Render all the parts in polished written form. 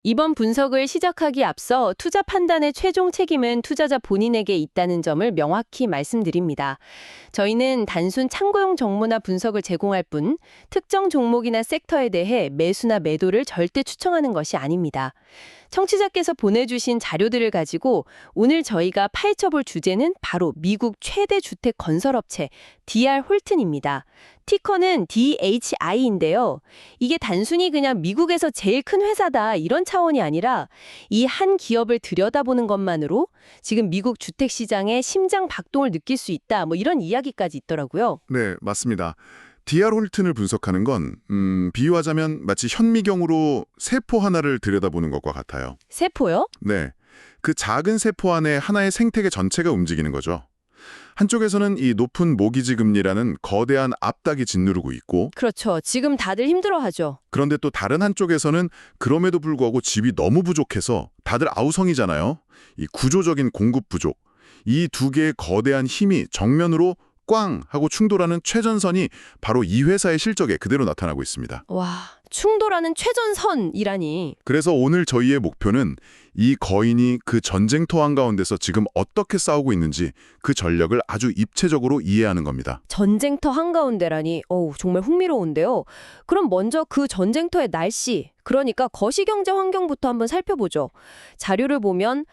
이번 분석을 시작하기 앞서 투자 판단의 최종 책임은 투자자 본인에게 있다는 점을 명확히 말씀드립니다. 저희는 단순 참고용 정보나 분석을 제공할 뿐 특정 종목이나 섹터에 대해 매수나 매도를 절대 추천하는 것이 아닙니다. 청취자께서 보내주신 자료들을 가지고 오늘 저희가 파헤쳐볼 주제는 바로 미국 최대 주택 건설업체 DR 홀튼입니다. 티커는 DHI인데요. 이게 단순히 그냥 미국에서 제일 큰 회사다 이런 차원이 아니라 이 한 기업을 들여다보는 것만으로 지금 미국 주택 시장의 심장 박동을 느낄 수 있다 뭐 이런 이야기까지 있더라고요. 네, 맞습니다. DR 홀튼을 분석하는 건 비유하자면 마치 현미경으로 세포 하나를 들여다보는 것과 같아요. 세포요? 네, 그 작은 세포 안에 하나의 생태계 전체가 움직이는 거죠. 한쪽에서는 이 높은 모기지 금리라는 거대한 앞닥이 짓누르고 있고, 그렇죠. 지금 다들 힘들어하죠. 그런데 또 다른 한쪽에서는 그럼에도 불구하고 집이 너무 부족해서 다들 아우성이잖아요. 이 구조적인 공급 부족. 이 두 개의 거대한 힘이 정면으로 꽝 하고 충돌하는 최전선이 바로 이 회사의 실적에 그대로 나타나고 있습니다. 와, 충돌하는 최전선이라니. 그래서 오늘 저희의 목표는 이 거인이 그 전쟁터 한가운데서 지금 어떻게 싸우고 있는지 그 전력을 아주 입체적으로 이해하는 겁니다. 전쟁터 한가운데라니, 정말 흥미로운데요. 그럼 먼저 그 전쟁터의 날씨, 그러니까 거시경제 환경부터 한번 살펴보죠. 자료를 보면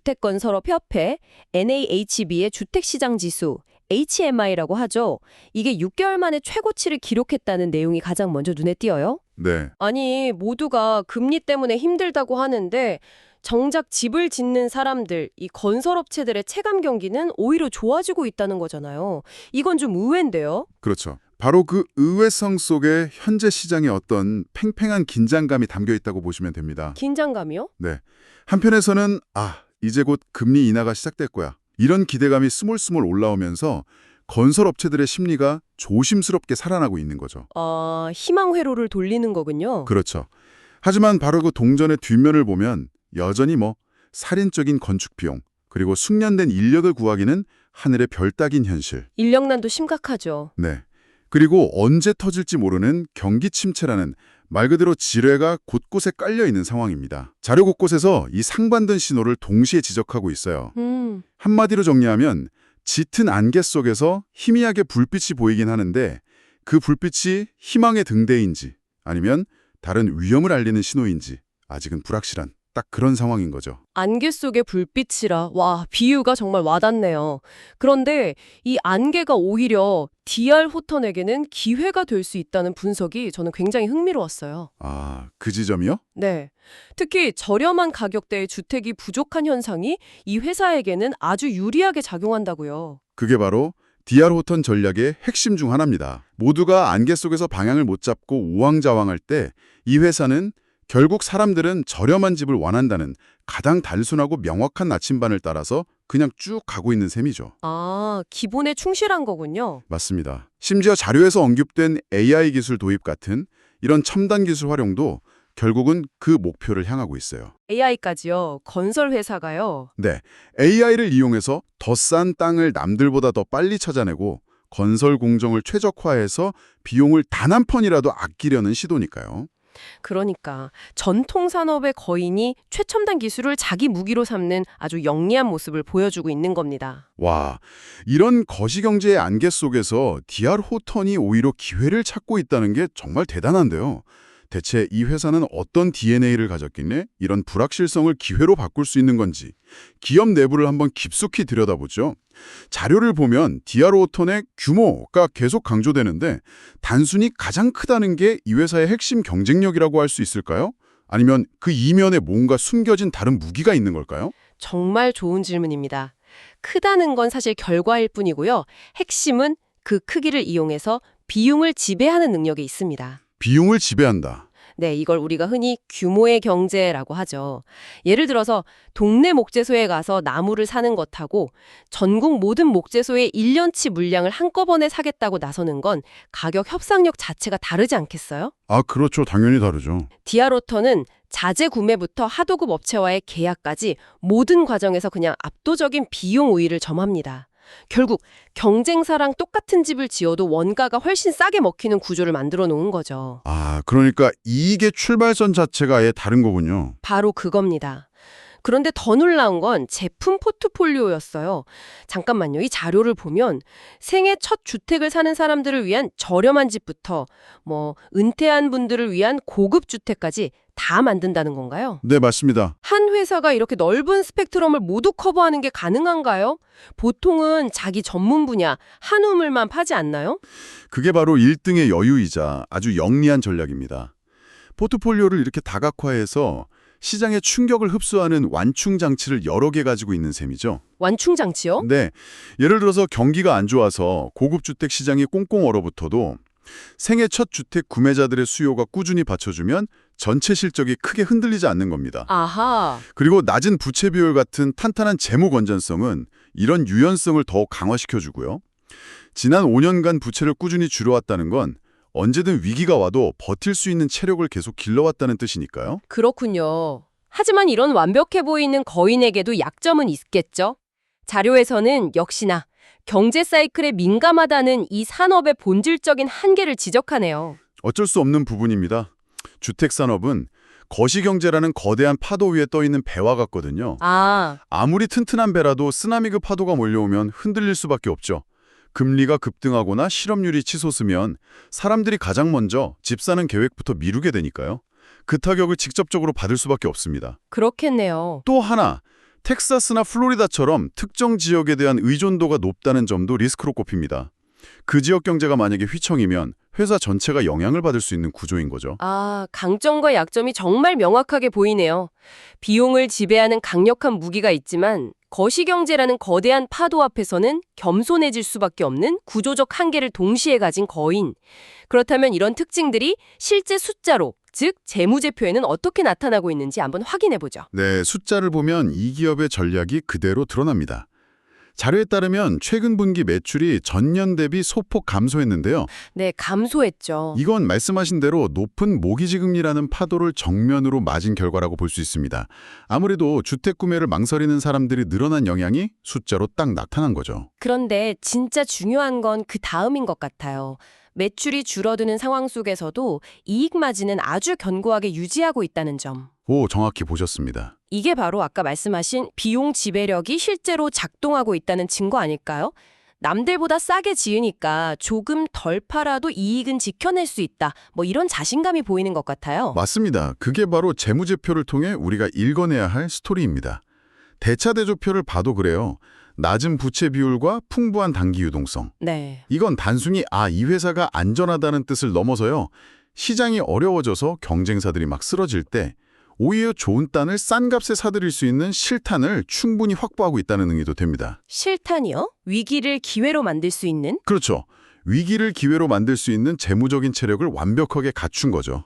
전국주택건설업협회, NAHB의 주택시장지수, HMI라고 하죠. 이게 6개월 만에 최고치를 기록했다는 내용이 가장 먼저 눈에 띄어요. 네, 아니, 모두가 금리 때문에 힘들다고 하는데 정작 집을 짓는 사람들, 이 건설업체들의 체감 경기는 오히려 좋아지고 있다는 거잖아요. 이건 좀 의외인데요. 그렇죠. 바로 그 의외성 속에 현재 시장의 어떤 팽팽한 긴장감이 담겨 있다고 보시면 됩니다. 긴장감이요? 네, 한편에서는 이제 곧 금리 인하가 시작될 거야. 이런 기대감이 스물스물 올라오면서 건설업체들의 심리가 조심스럽게 살아나고 있는 거죠. 희망 회로를 돌리는 거군요. 그렇죠. 하지만 바로 그 동전의 뒷면을 보면 여전히 살인적인 건축 비용, 그리고 숙련된 인력을 구하기는 하늘의 별 따긴 현실. 인력난도 심각하죠. 네. 그리고 언제 터질지 모르는 경기 침체라는 말 그대로 지뢰가 곳곳에 깔려 있는 상황입니다. 자료 곳곳에서 이 상반된 신호를 동시에 지적하고 있어요. 한마디로 정리하면 짙은 안개 속에서 희미하게 불빛이 보이긴 하는데 그 불빛이 희망의 등대인지 아니면 다른 위험을 알리는 신호인지 아직은 불확실한 딱 그런 상황인 거죠. 안개 속의 불빛이라, 와, 비유가 정말 와닿네요. 그런데 이 안개가 오히려 DR 호턴에게는 기회가 될 수 있다는 분석이 저는 굉장히 흥미로웠어요. 그 지점이요? 네. 특히 저렴한 가격대의 주택이 부족한 현상이 이 회사에게는 아주 유리하게 작용한다고요. 그게 바로 DR 호턴 전략의 핵심 중 하나입니다. 모두가 안개 속에서 방향을 못 잡고 우왕좌왕할 때 이 회사는 결국 사람들은 저렴한 집을 원한다는 가장 단순하고 명확한 나침반을 따라서 그냥 쭉 가고 있는 셈이죠. 기본에 충실한 거군요. 맞습니다. 심지어 자료에서 언급된 AI 기술 도입 같은 이런 첨단 기술 활용도 결국은 그 목표를 향하고 있어요. AI까지요. 건설 회사가요. 네, AI를 이용해서 더 싼 땅을 남들보다 더 빨리 찾아내고 건설 공정을 최적화해서 비용을 단 한 푼이라도 아끼려는 시도니까요. 그러니까 전통 산업의 거인이 최첨단 기술을 자기 무기로 삼는 아주 영리한 모습을 보여주고 있는 겁니다. 와, 이런 거시경제의 안개 속에서 DR 호턴이 오히려 기회를 찾고 있다는 게 정말 대단한데요. 대체 이 회사는 어떤 DNA를 가졌길래 이런 불확실성을 기회로 바꿀 수 있는 건지 기업 내부를 한번 깊숙이 들여다보죠. 자료를 보면 DR 호턴의 규모가 계속 강조되는데 단순히 가장 크다는 게 이 회사의 핵심 경쟁력이라고 할 수 있을까요? 아니면 그 이면에 뭔가 숨겨진 다른 무기가 있는 걸까요? 정말 좋은 질문입니다. 크다는 건 사실 결과일 뿐이고요. 핵심은 그 크기를 이용해서 비용을 지배하는 능력이 있습니다. 비용을 지배한다. 네, 이걸 우리가 흔히 규모의 경제라고 하죠. 예를 들어서 동네 목재소에 가서 나무를 사는 것하고 전국 모든 목재소의 1년치 물량을 한꺼번에 사겠다고 나서는 건 가격 협상력 자체가 다르지 않겠어요? 그렇죠. 당연히 다르죠. 디아로터는 자재 구매부터 하도급 업체와의 계약까지 모든 과정에서 그냥 압도적인 비용 우위를 점합니다. 결국 경쟁사랑 똑같은 집을 지어도 원가가 훨씬 싸게 먹히는 구조를 만들어 놓은 거죠. 아, 그러니까 이익의 출발선 자체가 아예 다른 거군요. 바로 그겁니다. 그런데 더 놀라운 건 제품 포트폴리오였어요. 잠깐만요. 이 자료를 보면 생애 첫 주택을 사는 사람들을 위한 저렴한 집부터 은퇴한 분들을 위한 고급 주택까지 다 만든다는 건가요? 네, 맞습니다. 한 회사가 이렇게 넓은 스펙트럼을 모두 커버하는 게 가능한가요? 보통은 자기 전문 분야 한 우물만 파지 않나요? 그게 바로 1등의 여유이자 아주 영리한 전략입니다. 포트폴리오를 이렇게 다각화해서 시장의 충격을 흡수하는 완충 장치를 여러 개 가지고 있는 셈이죠. 완충 장치요? 네, 예를 들어서 경기가 안 좋아서 고급 주택 시장이 꽁꽁 얼어붙어도 생애 첫 주택 구매자들의 수요가 꾸준히 받쳐주면 전체 실적이 크게 흔들리지 않는 겁니다. 아하. 그리고 낮은 부채 비율 같은 탄탄한 재무 건전성은 이런 유연성을 더욱 강화시켜주고요. 지난 5년간 부채를 꾸준히 줄여왔다는 건 언제든 위기가 와도 버틸 수 있는 체력을 계속 길러왔다는 뜻이니까요. 그렇군요. 하지만 이런 완벽해 보이는 거인에게도 약점은 있겠죠? 자료에서는 역시나 경제 사이클에 민감하다는 이 산업의 본질적인 한계를 지적하네요. 어쩔 수 없는 부분입니다. 주택산업은 거시경제라는 거대한 파도 위에 떠있는 배와 같거든요. 아무리 튼튼한 배라도 쓰나미급 파도가 몰려오면 흔들릴 수밖에 없죠. 금리가 급등하거나 실업률이 치솟으면 사람들이 가장 먼저 집 사는 계획부터 미루게 되니까요. 그 타격을 직접적으로 받을 수밖에 없습니다. 그렇겠네요. 또 하나, 텍사스나 플로리다처럼 특정 지역에 대한 의존도가 높다는 점도 리스크로 꼽힙니다. 그 지역 경제가 만약에 휘청이면 회사 전체가 영향을 받을 수 있는 구조인 거죠. 강점과 약점이 정말 명확하게 보이네요. 비용을 지배하는 강력한 무기가 있지만 거시경제라는 거대한 파도 앞에서는 겸손해질 수밖에 없는 구조적 한계를 동시에 가진 거인. 그렇다면 이런 특징들이 실제 숫자로, 즉 재무제표에는 어떻게 나타나고 있는지 한번 확인해보죠. 네, 숫자를 보면 이 기업의 전략이 그대로 드러납니다. 자료에 따르면 최근 분기 매출이 전년 대비 소폭 감소했는데요. 네, 감소했죠. 이건 말씀하신 대로 높은 모기지금리라는 파도를 정면으로 맞은 결과라고 볼 수 있습니다. 아무래도 주택 구매를 망설이는 사람들이 늘어난 영향이 숫자로 딱 나타난 거죠. 그런데 진짜 중요한 건 그 다음인 것 같아요. 매출이 줄어드는 상황 속에서도 이익 마진은 아주 견고하게 유지하고 있다는 점. 오, 정확히 보셨습니다. 이게 바로 아까 말씀하신 비용 지배력이 실제로 작동하고 있다는 증거 아닐까요? 남들보다 싸게 지으니까 조금 덜 팔아도 이익은 지켜낼 수 있다. 이런 자신감이 보이는 것 같아요. 맞습니다. 그게 바로 재무제표를 통해 우리가 읽어내야 할 스토리입니다. 대차대조표를 봐도 그래요. 낮은 부채 비율과 풍부한 단기 유동성. 네. 이건 단순히 이 회사가 안전하다는 뜻을 넘어서요. 시장이 어려워져서 경쟁사들이 막 쓰러질 때 오히려 좋은 땅을 싼 값에 사들일 수 있는 실탄을 충분히 확보하고 있다는 의미도 됩니다. 실탄이요? 위기를 기회로 만들 수 있는? 그렇죠. 위기를 기회로 만들 수 있는 재무적인 체력을 완벽하게 갖춘 거죠.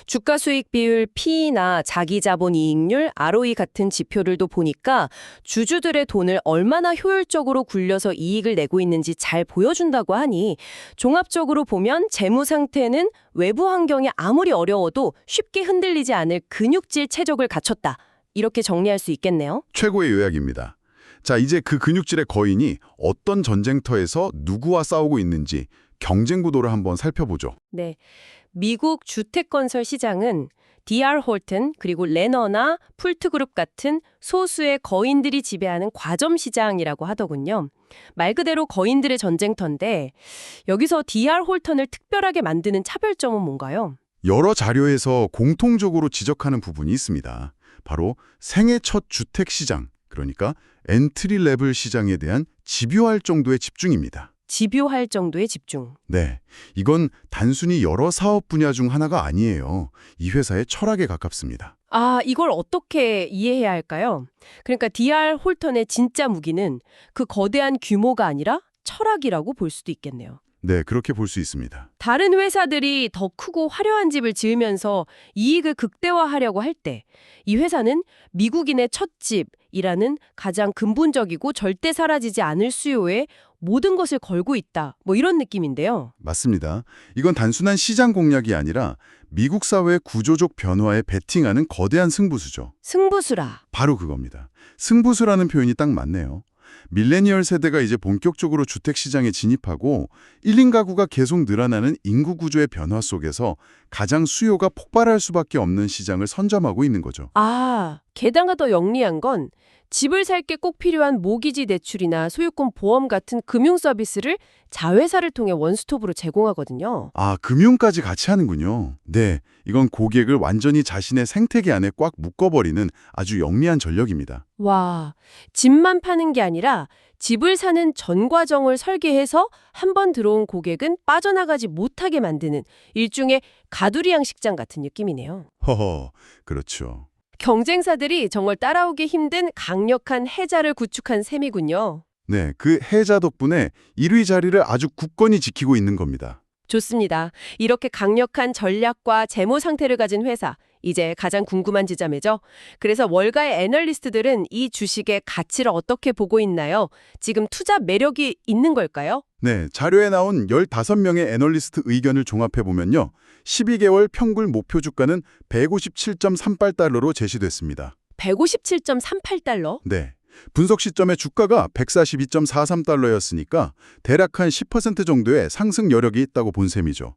주가 수익 비율 P나 자기 자본 이익률 ROE 같은 지표들도 보니까 주주들의 돈을 얼마나 효율적으로 굴려서 이익을 내고 있는지 잘 보여준다고 하니 종합적으로 보면 재무 상태는 외부 환경이 아무리 어려워도 쉽게 흔들리지 않을 근육질 체력을 갖췄다. 이렇게 정리할 수 있겠네요. 최고의 요약입니다. 자, 이제 그 근육질의 거인이 어떤 전쟁터에서 누구와 싸우고 있는지 경쟁 구도를 한번 살펴보죠. 네, 미국 주택건설 시장은 D.R. 홀튼 그리고 레너나 풀트그룹 같은 소수의 거인들이 지배하는 과점 시장이라고 하더군요. 말 그대로 거인들의 전쟁터인데 여기서 D.R. 홀턴을 특별하게 만드는 차별점은 뭔가요? 여러 자료에서 공통적으로 지적하는 부분이 있습니다. 바로 생애 첫 주택 시장, 그러니까 엔트리 레벨 시장에 대한 집요할 정도의 집중입니다. 집요할 정도의 집중. 네, 이건 단순히 여러 사업 분야 중 하나가 아니에요. 이 회사의 철학에 가깝습니다. 이걸 어떻게 이해해야 할까요? 그러니까 D.R. 홀턴의 진짜 무기는 그 거대한 규모가 아니라 철학이라고 볼 수도 있겠네요. 네, 그렇게 볼 수 있습니다. 다른 회사들이 더 크고 화려한 집을 지으면서 이익을 극대화하려고 할 때 이 회사는 미국인의 첫 집이라는 가장 근본적이고 절대 사라지지 않을 수요에 모든 것을 걸고 있다. 이런 느낌인데요. 맞습니다. 이건 단순한 시장 공략이 아니라 미국 사회의 구조적 변화에 베팅하는 거대한 승부수죠. 승부수라. 바로 그겁니다. 승부수라는 표현이 딱 맞네요. 밀레니얼 세대가 이제 본격적으로 주택시장에 진입하고 1인 가구가 계속 늘어나는 인구 구조의 변화 속에서 가장 수요가 폭발할 수밖에 없는 시장을 선점하고 있는 거죠. 아, 게다가 더 영리한 건 집을 살 게 꼭 필요한 모기지 대출이나 소유권 보험 같은 금융 서비스를 자회사를 통해 원스톱으로 제공하거든요. 아, 금융까지 같이 하는군요. 네, 이건 고객을 완전히 자신의 생태계 안에 꽉 묶어버리는 아주 영리한 전략입니다. 와, 집만 파는 게 아니라 집을 사는 전 과정을 설계해서 한 번 들어온 고객은 빠져나가지 못하게 만드는 일종의 가두리 양식장 같은 느낌이네요. 허허, 그렇죠. 경쟁사들이 정말 따라오기 힘든 강력한 해자를 구축한 셈이군요. 네, 그 해자 덕분에 1위 자리를 아주 굳건히 지키고 있는 겁니다. 좋습니다. 이렇게 강력한 전략과 재무 상태를 가진 회사, 이제 가장 궁금한 지점이죠. 그래서 월가의 애널리스트들은 이 주식의 가치를 어떻게 보고 있나요? 지금 투자 매력이 있는 걸까요? 네, 자료에 나온 15명의 애널리스트 의견을 종합해보면요. 12개월 평균 목표 주가는 157.38달러로 제시됐습니다. 157.38달러? 네, 분석 시점의 주가가 142.43달러였으니까 대략 한 10% 정도의 상승 여력이 있다고 본 셈이죠.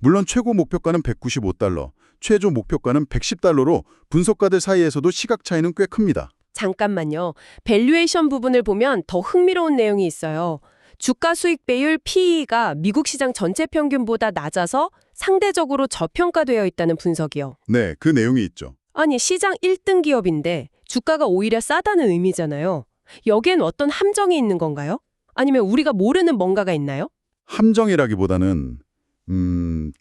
물론 최고 목표가는 195달러, 최저 목표가는 110달러로 분석가들 사이에서도 시각 차이는 꽤 큽니다. 잠깐만요. 밸류에이션 부분을 보면 더 흥미로운 내용이 있어요. 주가 수익 배율 PE가 미국 시장 전체 평균보다 낮아서 상대적으로 저평가되어 있다는 분석이요. 네, 그 내용이 있죠. 아니, 시장 1등 기업인데 주가가 오히려 싸다는 의미잖아요. 여기엔 어떤 함정이 있는 건가요? 아니면 우리가 모르는 뭔가가 있나요? 함정이라기보다는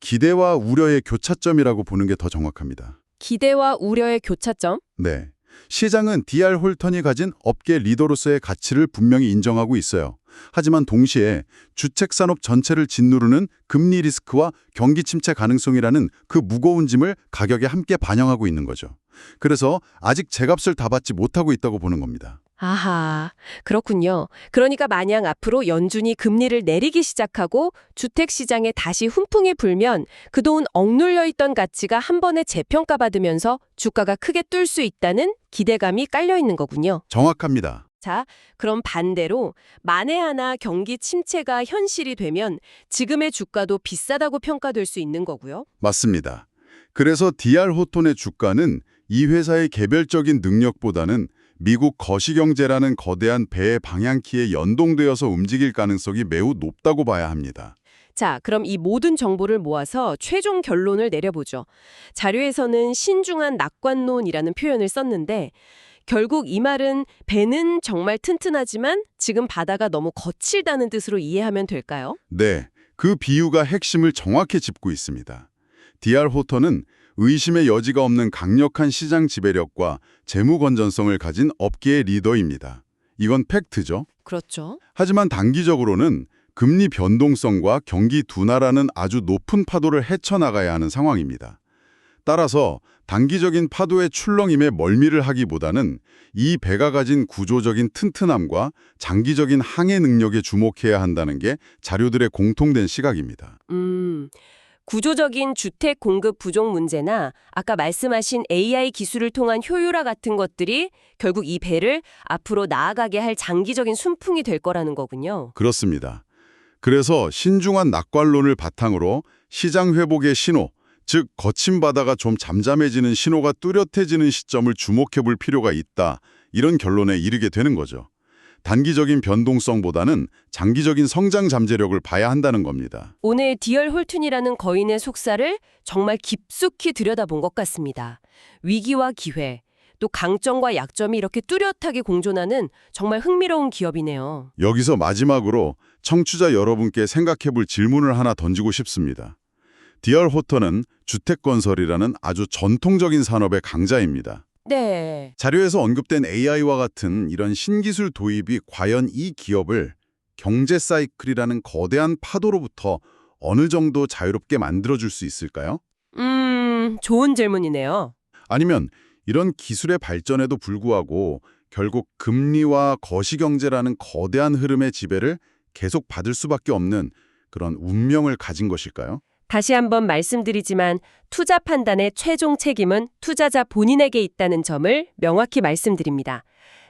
기대와 우려의 교차점이라고 보는 게 더 정확합니다. 기대와 우려의 교차점? 네, 시장은 DR 홀턴이 가진 업계 리더로서의 가치를 분명히 인정하고 있어요. 하지만 동시에 주택산업 전체를 짓누르는 금리 리스크와 경기 침체 가능성이라는 그 무거운 짐을 가격에 함께 반영하고 있는 거죠. 그래서 아직 제값을 다 받지 못하고 있다고 보는 겁니다. 아하, 그렇군요. 그러니까 만약 앞으로 연준이 금리를 내리기 시작하고 주택시장에 다시 훈풍이 불면 그동안 억눌려 있던 가치가 한 번에 재평가받으면서 주가가 크게 뛸 수 있다는 기대감이 깔려 있는 거군요. 정확합니다. 자, 그럼 반대로 만에 하나 경기 침체가 현실이 되면 지금의 주가도 비싸다고 평가될 수 있는 거고요. 맞습니다. 그래서 DR 호톤의 주가는 이 회사의 개별적인 능력보다는 미국 거시경제라는 거대한 배의 방향키에 연동되어서 움직일 가능성이 매우 높다고 봐야 합니다. 자, 그럼 이 모든 정보를 모아서 최종 결론을 내려보죠. 자료에서는 신중한 낙관론이라는 표현을 썼는데 결국 이 말은 배는 정말 튼튼하지만 지금 바다가 너무 거칠다는 뜻으로 이해하면 될까요? 네, 그 비유가 핵심을 정확히 짚고 있습니다. DR 호턴은 의심의 여지가 없는 강력한 시장 지배력과 재무 건전성을 가진 업계의 리더입니다. 이건 팩트죠. 그렇죠. 하지만 단기적으로는 금리 변동성과 경기 둔화라는 아주 높은 파도를 헤쳐나가야 하는 상황입니다. 따라서 단기적인 파도의 출렁임에 멀미를 하기보다는 이 배가 가진 구조적인 튼튼함과 장기적인 항해 능력에 주목해야 한다는 게 자료들의 공통된 시각입니다. 구조적인 주택 공급 부족 문제나 아까 말씀하신 AI 기술을 통한 효율화 같은 것들이 결국 이 배를 앞으로 나아가게 할 장기적인 순풍이 될 거라는 거군요. 그렇습니다. 그래서 신중한 낙관론을 바탕으로 시장 회복의 신호, 즉 거친 바다가 좀 잠잠해지는 신호가 뚜렷해지는 시점을 주목해 볼 필요가 있다. 이런 결론에 이르게 되는 거죠. 단기적인 변동성보다는 장기적인 성장 잠재력을 봐야 한다는 겁니다. 오늘 DR 홀튼이라는 거인의 속사를 정말 깊숙이 들여다본 것 같습니다. 위기와 기회, 또 강점과 약점이 이렇게 뚜렷하게 공존하는 정말 흥미로운 기업이네요. 여기서 마지막으로 청취자 여러분께 생각해 볼 질문을 하나 던지고 싶습니다. DR 호턴은 주택건설이라는 아주 전통적인 산업의 강자입니다. 네. 자료에서 언급된 AI와 같은 이런 신기술 도입이 과연 이 기업을 경제 사이클이라는 거대한 파도로부터 어느 정도 자유롭게 만들어줄 수 있을까요? 좋은 질문이네요. 아니면 이런 기술의 발전에도 불구하고 결국 금리와 거시경제라는 거대한 흐름의 지배를 계속 받을 수밖에 없는 그런 운명을 가진 것일까요? 다시 한번 말씀드리지만 투자 판단의 최종 책임은 투자자 본인에게 있다는 점을 명확히 말씀드립니다.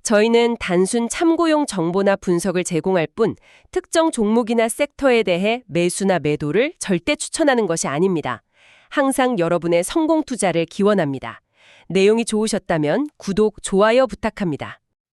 저희는 단순 참고용 정보나 분석을 제공할 뿐 특정 종목이나 섹터에 대해 매수나 매도를 절대 추천하는 것이 아닙니다. 항상 여러분의 성공 투자를 기원합니다. 내용이 좋으셨다면 구독, 좋아요 부탁합니다.